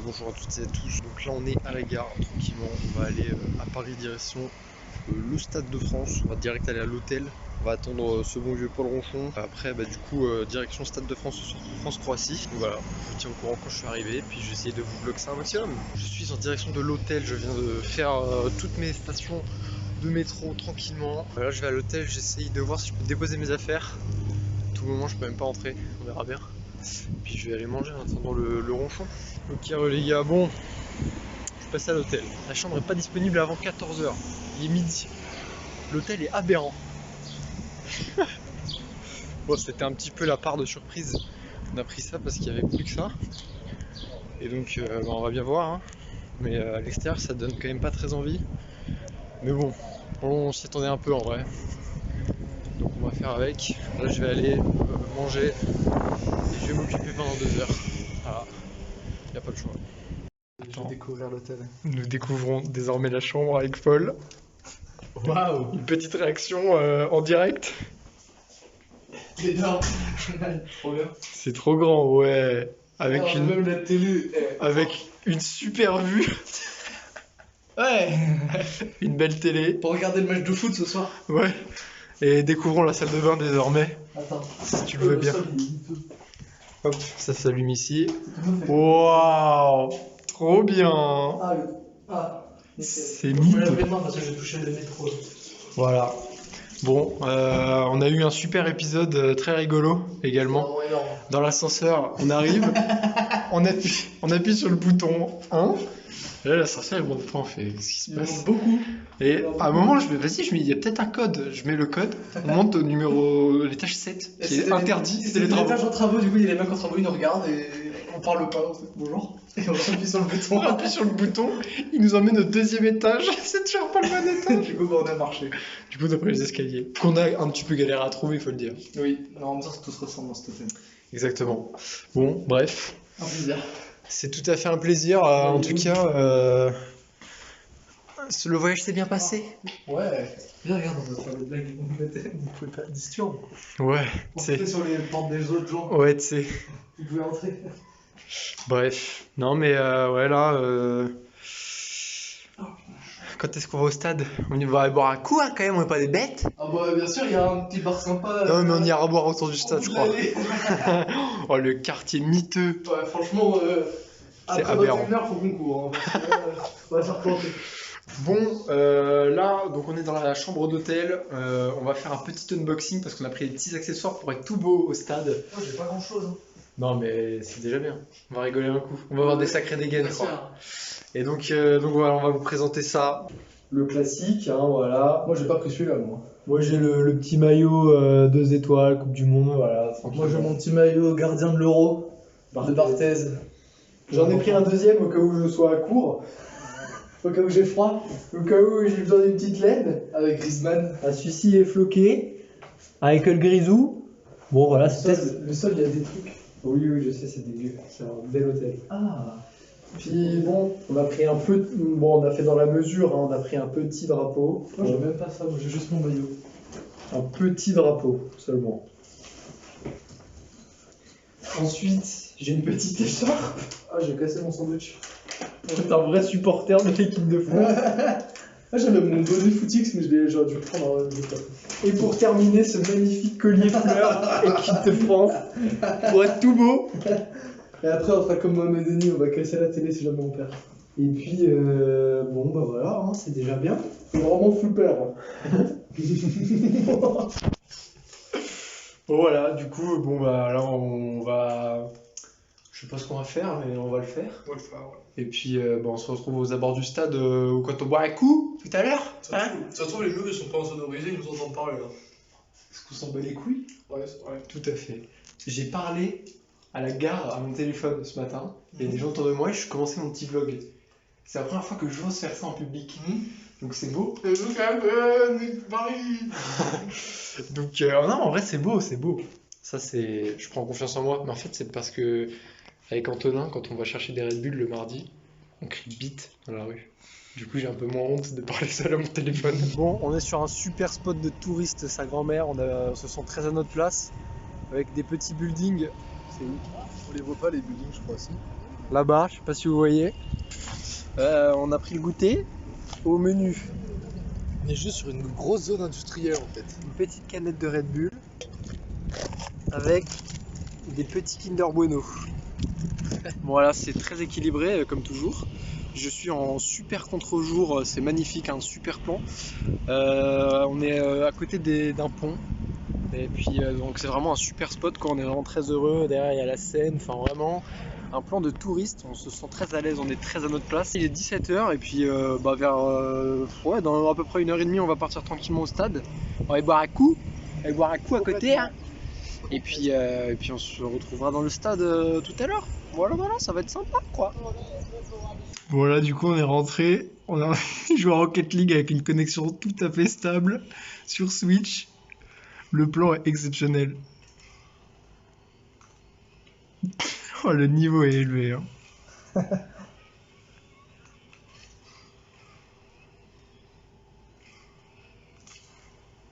bonjour à toutes et à tous. Donc là on est à la gare tranquillement, on va aller à Paris direction le Stade de France. On va direct aller à l'hôtel, on va attendre ce bon vieux Paul Ronchon. Après du coup direction Stade de France ce soir, France-Croatie. Donc voilà, je vous tiens au courant quand je suis arrivé, puis je vais essayer de vous vlog ça un maximum. Je suis en direction de l'hôtel, je viens de faire toutes mes stations de métro tranquillement. Là je vais à l'hôtel, j'essaye de voir si je peux déposer mes affaires. À tout moment je peux même pas rentrer, on verra bien. Puis je vais aller manger en attendant le ronchon. Ok les gars, bon, je passe à l'hôtel. La chambre est pas disponible avant 14 h. Il est midi. L'hôtel est aberrant. Bon, c'était un petit peu la part de surprise. On a pris ça parce qu'il y avait plus que ça. Et donc on va bien voir. Hein. Mais à l'extérieur ça donne quand même pas très envie. Mais bon, on s'y attendait un peu en vrai. Donc on va faire avec. Là je vais aller manger. Et je vais m'occuper pendant 2 heures. Voilà. Y a pas le choix. Je vais découvrir l'hôtel. Nous découvrons désormais la chambre avec Paul. Waouh! Une petite réaction en direct. Énorme! Trop bien. C'est trop grand, ouais. Avec oh, une même la télé. avec une super vue, Ouais! une belle télé. Pour regarder le match de foot ce soir. Ouais. Et découvrons la salle de bain désormais. Attends. Si tu le veux bien. Sol, il est miteux. Hop, ça s'allume ici. Waouh! Trop bien. Ah, C'est Je me mytho. lève les mains parce que j'ai touché le métro. Voilà. Bon, on a eu un super épisode très rigolo également. Oh, énorme. Dans l'ascenseur, on arrive, on appuie sur le bouton 1. Et là, l'ascenseur, il monte pas, on fait qu'est-ce qui se Il y en passe? a beaucoup. Et à un moment, je me vas-y, je me dis, il y a peut-être un code. Je mets le code, on monte au numéro, l'étage 7, qui est interdit, c'est les travaux. l'étage en travaux, du coup, il y a les mecs en travaux, ils nous regardent et on parle pas, en fait. Bonjour. Et on appuie sur le bouton. On appuie sur le bouton, il nous emmène au 2e étage, c'est toujours pas le bon étage. Du coup, bah, on a marché. Du coup, d'après les escaliers, qu'on a un petit peu galéré à trouver, il faut le dire. Oui, non, en même temps, tout se ressemble dans cet hôtel. Exactement. Bon, bref, Un plaisir. c'est tout à fait un plaisir. En tout cas, le voyage s'est bien passé. Ouais. Viens, regarde, on va faire des blagues. Vous pouvez pas disturber. Ouais, On c'est. fait sur les portes des autres gens. Ouais, tu sais. Vous pouvez entrer. Bref. Non, mais ouais, là. Quand est-ce qu'on va au stade? On y va aller boire un coup, hein, quand même, on est pas des bêtes. Ah bah bien sûr, il y a un petit bar sympa. Non, mais on ira boire autour du stade, je crois. Oh, le quartier miteux. Ouais, franchement, C'est après aberrant. 21h, faut qu'on court. Hein, on va se faire planter. Bon, là, donc on est dans la chambre d'hôtel. On va faire un petit unboxing parce qu'on a pris des petits accessoires pour être tout beau au stade. Moi, j'ai pas grand chose. Hein. Non, mais c'est déjà bien. On va rigoler un coup. On va avoir des sacrés dégaines, Bien je sûr. crois. Et donc voilà, on va vous présenter ça. Le classique, hein, voilà. Moi, j'ai pas pris celui-là, moi. Moi j'ai le petit maillot 2 étoiles, Coupe du Monde, voilà. Moi, j'ai mon petit maillot gardien de l'Euro de Barthez. J'en ai pris un deuxième au cas où je sois à court, au cas où j'ai froid, au cas où j'ai besoin d'une petite laine. Avec Griezmann. Ah, celui-ci est floqué, avec le grisou. Bon voilà, Le sol, il y a des trucs. Oui, oui, je sais, c'est dégueu. C'est un bel hôtel. Ah. Puis bon, on a pris un peu. Bon, on a fait dans la mesure, hein, on a pris un petit drapeau. Moi, j'ai même pas ça. Moi, j'ai juste mon maillot. Un petit drapeau seulement. Ensuite, j'ai une petite écharpe. Ah, j'ai cassé mon sandwich. C'est un vrai supporter de l'équipe de France. Ah, j'avais mon bonnet footix, mais j'aurais dû le prendre. Et pour terminer, ce magnifique collier fleur équipe de France. Pour être tout beau. Et après, on fera comme Mohamed Eni, on va casser la télé si jamais on perd. Et puis, bon, bah voilà, hein, c'est déjà bien. C'est vraiment super. Hein. Bon, voilà, du coup, bon, bah là, on va. Je sais pas ce qu'on va faire, mais on va le faire. On va le faire, ouais. Et puis, bah, on se retrouve aux abords du stade quand on boit un coup tout à l'heure. Hein? Ça se trouve, les murs ils sont pas insonorisés, ils nous entendent parler là. Est-ce qu'on s'en bat les couilles? Ouais, c'est vrai. Tout à fait. J'ai parlé à la gare à mon téléphone ce matin. Il y a des gens autour de moi et je commençais mon petit vlog. C'est la première fois que j'ose faire ça en public. Donc c'est beau. Donc non, en vrai c'est beau, c'est beau. Ça c'est, je prends confiance en moi. Mais en fait c'est parce que avec Antonin, quand on va chercher des Red Bull le mardi, on crie bite dans la rue. Du coup j'ai un peu moins honte de parler seul à mon téléphone. Bon, on est sur un super spot de touristes, sa grand-mère. On se sent très à notre place avec des petits buildings. C'est où? On les voit pas les buildings, je crois, si. là-bas, je sais pas si vous voyez. On a pris le goûter au menu. On est juste sur une grosse zone industrielle en fait. Une petite canette de Red Bull avec des petits Kinder Bueno. Voilà, c'est très équilibré comme toujours. Je suis en super contre-jour, c'est magnifique, un super plan. On est à côté d'un pont. Et puis donc c'est vraiment un super spot quoi, on est vraiment très heureux. Derrière il y a la Seine, enfin vraiment un plan de touriste, on se sent très à l'aise, on est très à notre place. Il est 17h et puis vers ouais, dans à peu près 1h30 on va partir tranquillement au stade. On va aller boire un coup, à côté hein. Et puis on se retrouvera dans le stade tout à l'heure. Voilà, ça va être sympa quoi. Voilà, du coup on est rentré, on a joué à Rocket League avec une connexion tout à fait stable sur Switch. Le plan est exceptionnel. Oh, le niveau est élevé. Hein.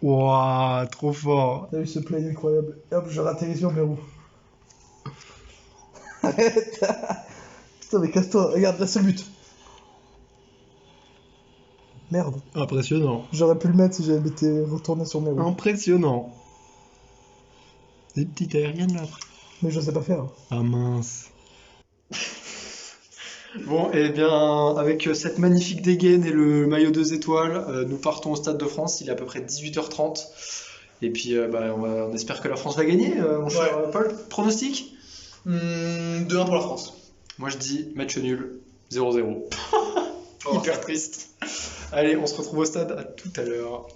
Waouh, trop fort. T'as vu ce play incroyable. Et hop, je ratterris sur mes roues. Arrête. Putain, mais casse-toi. Regarde, là c'est le but. Merde. Impressionnant. J'aurais pu le mettre si j'avais été retourné sur mes roues. Impressionnant. Des petites aériennes là. Mais je sais pas faire. Ah mince. Bon, et bien, avec cette magnifique dégaine et le maillot 2 étoiles, nous partons au Stade de France. Il est à peu près 18h30. Et puis, on espère que la France va gagner, mon cher Paul. Pronostic 2-1 pour la France. Moi, je dis match nul, 0-0. Hyper triste. Allez, on se retrouve au stade. À tout à l'heure.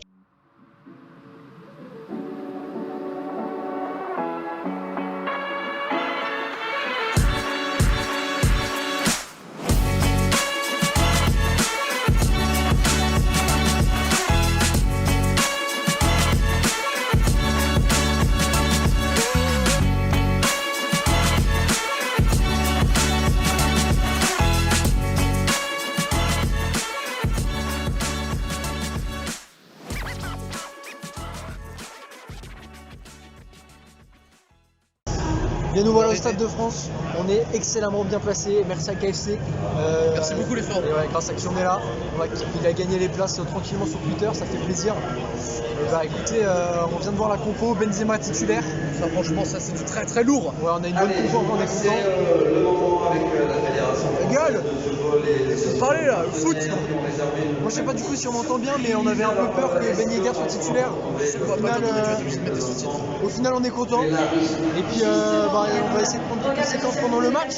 Bien nous voilà au Stade de France, on est excellemment bien placé, merci à KFC. Merci beaucoup les frères. Et ouais, grâce à qui on est là, il a gagné les places tranquillement sur Twitter, ça fait plaisir. Et bah écoutez, on vient de voir la compo, Benzema titulaire. Ça, franchement, ça c'est du très très lourd. Ouais, on a une bonne compo, on est content. Le moment avec la fédération. La gueule. Vous parlez là, le foot. Moi je sais pas du coup si on m'entend bien, mais on avait un peu peur que Ben Yedder soit titulaire. Au final on est content. Et puis on va essayer de prendre quelques séquences pendant le match.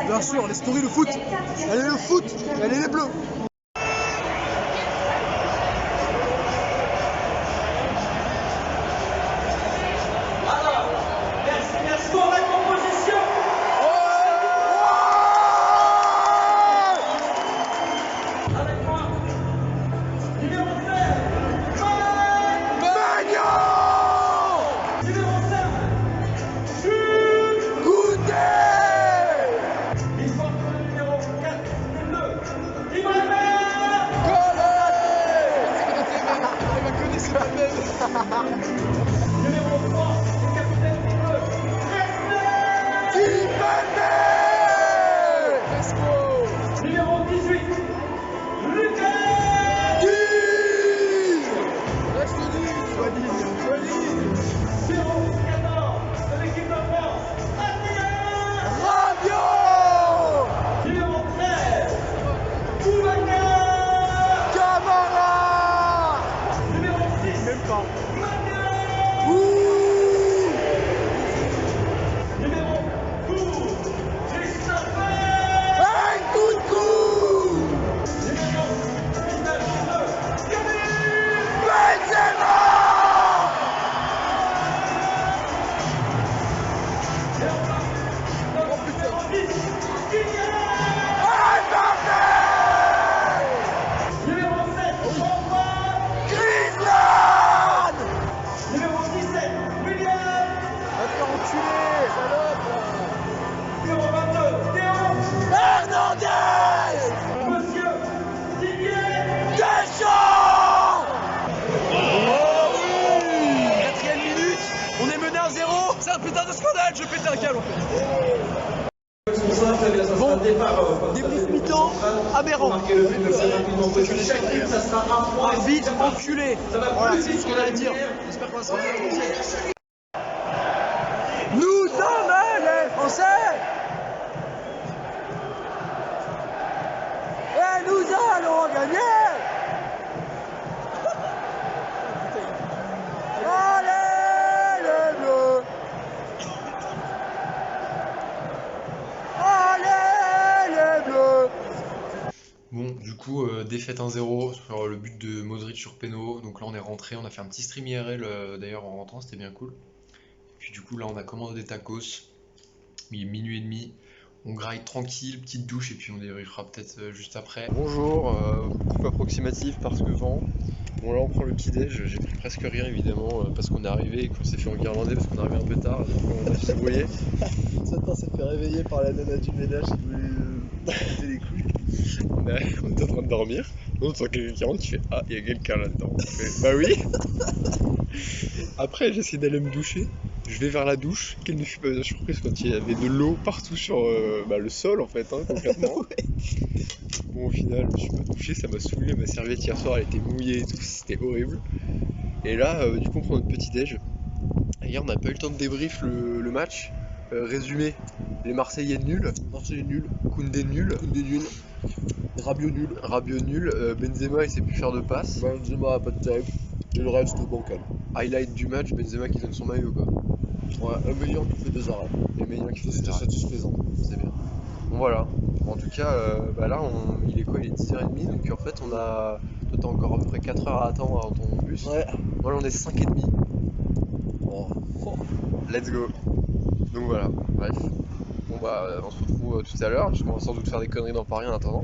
Bien sûr, les stories, le foot. Allez le foot, allez les bleus. C'est un putain de scandale, je pète un câble en fait. Bon, débrief mi-temps aberrant. Arbitre enculé. Voilà, c'est tout ce qu'on a à dire. J'espère qu'on va se refaire tranquille. Nous sommes les Français. Et nous allons gagner. Allez les Bleus. Allez les Bleus. Bon, du coup, défaite 1-0 sur le but de Modric sur péno. Donc là, on est rentré, on a fait un petit stream IRL d'ailleurs en rentrant, c'était bien cool. Et puis du coup, là, on a commandé des tacos. Il est minuit et demi. On graille tranquille, petite douche, et puis on débriefera peut-être juste après. Bonjour, coupe approximative parce que vent. Bon, là, on prend le petit déj. J'ai pris presque rien évidemment parce qu'on est arrivé et qu'on s'est fait enguirlander parce qu'on est arrivé un peu tard. Donc on a dû se débrouiller. Satan s'est fait réveiller par la nana du ménage qui voulait péter les couilles. On est en train de dormir. On entend quelqu'un qui rentre, qui fait ah, il y a quelqu'un là-dedans. On fait, bah oui. Après, j'essaie d'aller me doucher. Je vais vers la douche. Quelle ne fut pas une surprise quand il y avait de l'eau partout sur le sol en fait, hein, concrètement. Bon, au final, je me suis pas douché, ça m'a saoulé. Ma serviette hier soir, elle était mouillée et tout, c'était horrible. Et là, du coup, on prend notre petit déj. Hier, on n'a pas eu le temps de débrief le match. Résumé, les Marseillais nuls. Marseillais nul, Koundé nul. Koundé nul, Rabiot nul, Rabiot nul. Benzema, il sait plus faire de passe. Benzema pas de taille, et le reste bancal. Highlight du match, Benzema qui donne son maillot quoi. Ouais, un million qui fait 2 arrêts. Les meilleurs qui font des C'était arrêts. satisfaisant. C'est bien. Bon voilà. En tout cas, là, il est quoi? Il est 10h30, donc en fait, toi t'as encore à peu près 4 heures à attendre avant ton bus. Ouais. Moi là, on est 5h30. Oh. Let's go. Donc voilà, bref. Bon bah, on se retrouve tout à l'heure, parce qu'on va sans doute faire des conneries dans Paris en attendant.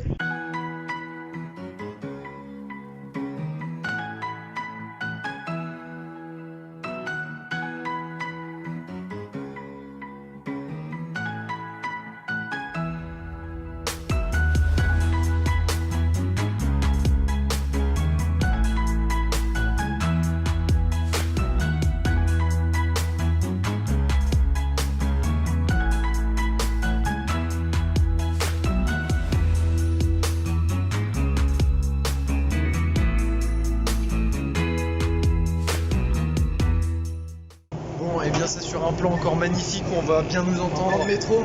Bon, et bien c'est sur un plan encore magnifique où on va bien nous entendre. Dans le métro.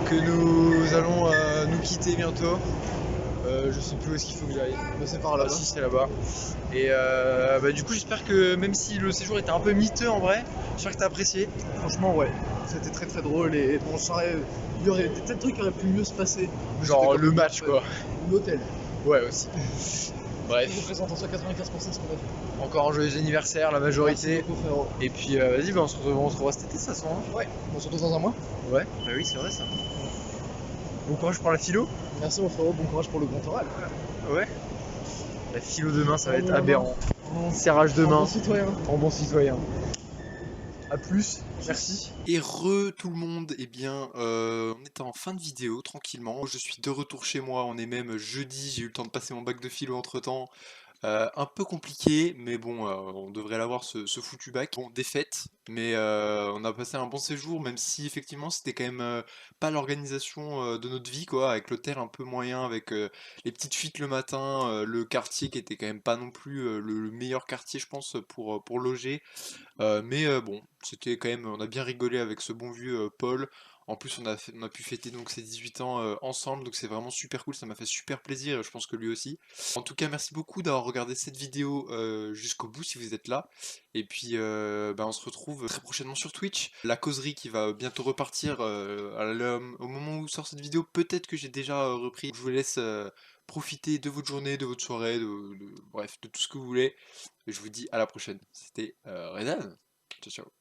Que nous allons nous quitter bientôt. Je sais plus où est-ce qu'il faut que j'aille. C'est par là. Ah si, c'est là-bas. Et du coup, j'espère que même si le séjour était un peu miteux en vrai, j'espère que t'as apprécié. Franchement, ouais. C'était très très drôle et bon, il y aurait des tas de trucs qui auraient pu mieux se passer. Genre C'était le comme- match quoi. L'hôtel. Ouais, aussi. Qui Bref, représente en soi 95% de ce qu'on a fait. encore un joyeux anniversaire, la majorité. Merci beaucoup, frérot. Et puis vas-y, bah, on se revoit cet été, de toute façon. Hein. Ouais, on se retrouve dans un mois. Ouais, bah oui, c'est vrai ça. Bon courage pour la philo. Merci mon frérot, bon courage pour le grand oral. Ouais. La philo demain, ça va être Demain. aberrant. Serrage de En main bon citoyen. en bon citoyen. A plus, merci. Et tout le monde, eh bien, on est en fin de vidéo, tranquillement. Je suis de retour chez moi, on est même jeudi, j'ai eu le temps de passer mon bac de philo entre temps. Un peu compliqué, mais bon, on devrait l'avoir ce foutu bac. Bon, défaite, mais on a passé un bon séjour, même si effectivement c'était quand même pas l'organisation de notre vie, quoi, avec l'hôtel un peu moyen, avec les petites fuites le matin, le quartier qui était quand même pas non plus le meilleur quartier, je pense, pour loger. Mais bon, c'était quand même, on a bien rigolé avec ce bon vieux Paul. En plus, on a pu fêter donc ses 18 ans ensemble, donc c'est vraiment super cool, ça m'a fait super plaisir, et je pense que lui aussi. En tout cas, merci beaucoup d'avoir regardé cette vidéo jusqu'au bout si vous êtes là. Et puis, on se retrouve très prochainement sur Twitch. La causerie qui va bientôt repartir au moment où sort cette vidéo, peut-être que j'ai déjà repris. Je vous laisse profiter de votre journée, de votre soirée, bref, de tout ce que vous voulez. Et je vous dis à la prochaine. C'était Redan. Ciao, ciao.